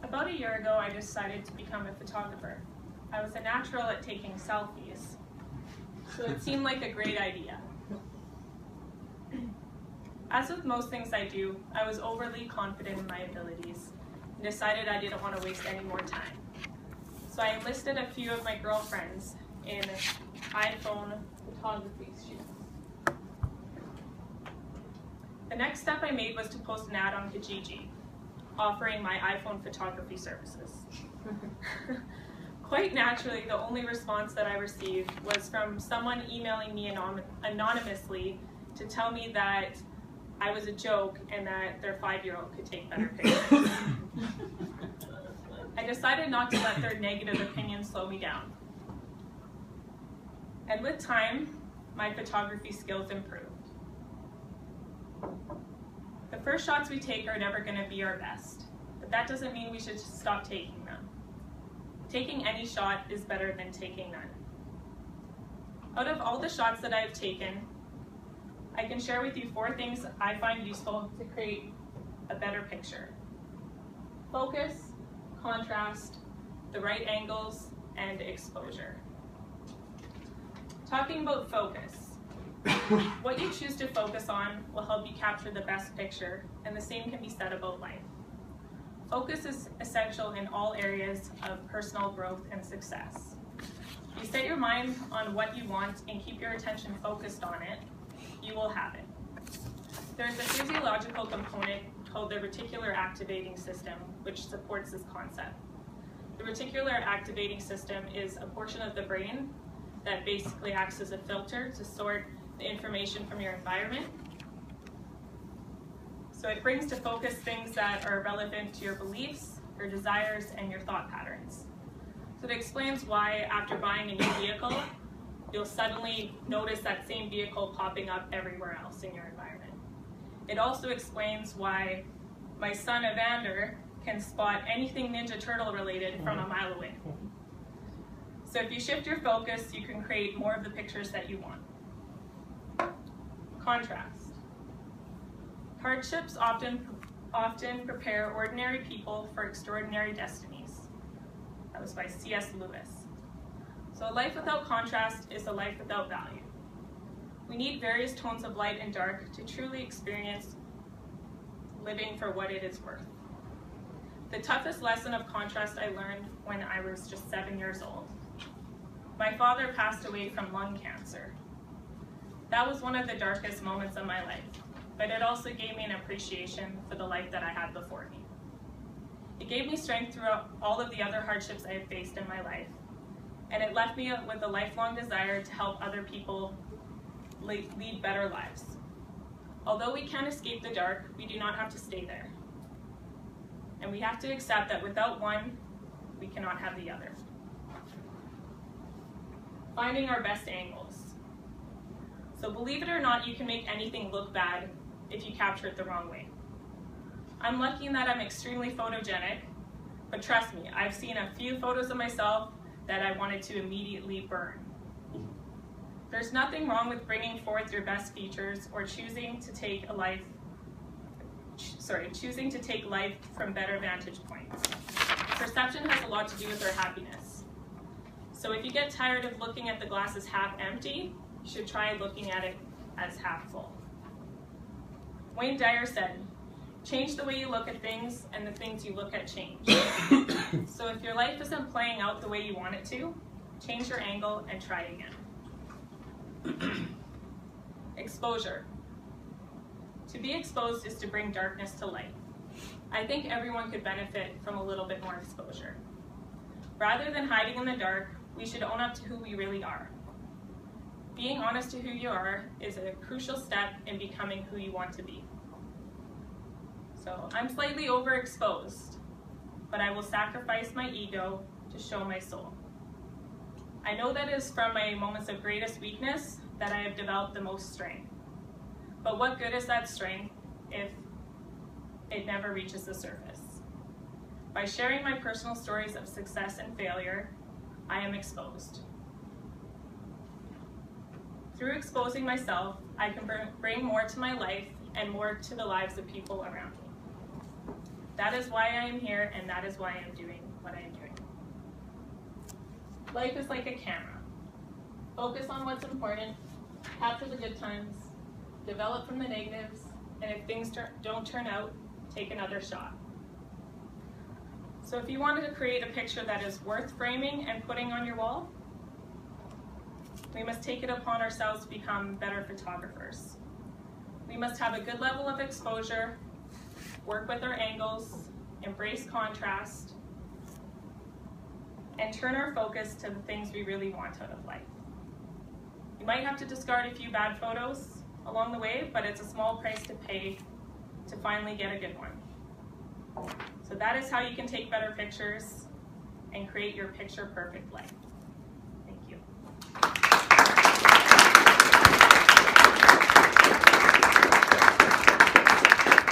About a year ago, I decided to become a photographer. I was a natural at taking selfies, so it seemed like a great idea. As with most things I do, I was overly confident in my abilities and decided I didn't want to waste any more time. So I enlisted a few of my girlfriends in iPhone photography shoots. The next step I made was to post an ad on Kijiji, offering my iPhone photography services. Quite naturally, the only response that I received was from someone emailing me anonymously to tell me that I was a joke and that their 5-year-old could take better pictures. I decided not to let their negative opinions slow me down. And with time, my photography skills improved. The first shots we take are never going to be our best, but that doesn't mean we should stop taking them. Taking any shot is better than taking none. Out of all the shots that I've taken, I can share with you 4 things I find useful to create a better picture. Focus, contrast, the right angles, and exposure. Talking about focus. What you choose to focus on will help you capture the best picture, and the same can be said about life. Focus is essential in all areas of personal growth and success. You set your mind on what you want and keep your attention focused on it, you will have it. There's a physiological component called the reticular activating system, which supports this concept. The reticular activating system is a portion of the brain that basically acts as a filter to sort the information from your environment. So it brings to focus things that are relevant to your beliefs, your desires, and your thought patterns. So it explains why after buying a new vehicle, you'll suddenly notice that same vehicle popping up everywhere else in your environment. It also explains why my son Evander can spot anything Ninja Turtle related from a mile away. So if you shift your focus, you can create more of the pictures that you want. Contrast. Hardships often prepare ordinary people for extraordinary destinies. That was by C.S. Lewis. So a life without contrast is a life without value. We need various tones of light and dark to truly experience living for what it is worth. The toughest lesson of contrast I learned when I was just 7 years old. My father passed away from lung cancer. That was one of the darkest moments of my life, but it also gave me an appreciation for the life that I had before me. It gave me strength throughout all of the other hardships I had faced in my life, and it left me with a lifelong desire to help other people lead better lives. Although we can't escape the dark, we do not have to stay there. And we have to accept that without one, we cannot have the other. Finding our best angles. So believe it or not, you can make anything look bad if you capture it the wrong way. I'm lucky in that I'm extremely photogenic, but trust me, I've seen a few photos of myself that I wanted to immediately burn. There's nothing wrong with bringing forth your best features or choosing to take life from better vantage points. Perception has a lot to do with our happiness. So if you get tired of looking at the glass as half empty, you should try looking at it as half full. Wayne Dyer said, "Change the way you look at things, and the things you look at change." So if your life isn't playing out the way you want it to, change your angle and try again. Exposure. To be exposed is to bring darkness to light. I think everyone could benefit from a little bit more exposure. Rather than hiding in the dark, we should own up to who we really are. Being honest to who you are is a crucial step in becoming who you want to be. So I'm slightly overexposed, but I will sacrifice my ego to show my soul. I know that it is from my moments of greatest weakness that I have developed the most strength. But what good is that strength if it never reaches the surface? By sharing my personal stories of success and failure, I am exposed. Through exposing myself, I can bring more to my life and more to the lives of people around me. That is why I am here, and that is why I am doing what I am doing. Life is like a camera. Focus on what's important, capture the good times, develop from the negatives, and if things don't turn out, take another shot. So if you wanted to create a picture that is worth framing and putting on your wall, we must take it upon ourselves to become better photographers. We must have a good level of exposure, work with our angles, embrace contrast, and turn our focus to the things we really want out of life. You might have to discard a few bad photos along the way, but it's a small price to pay to finally get a good one. So that is how you can take better pictures and create your picture-perfect life.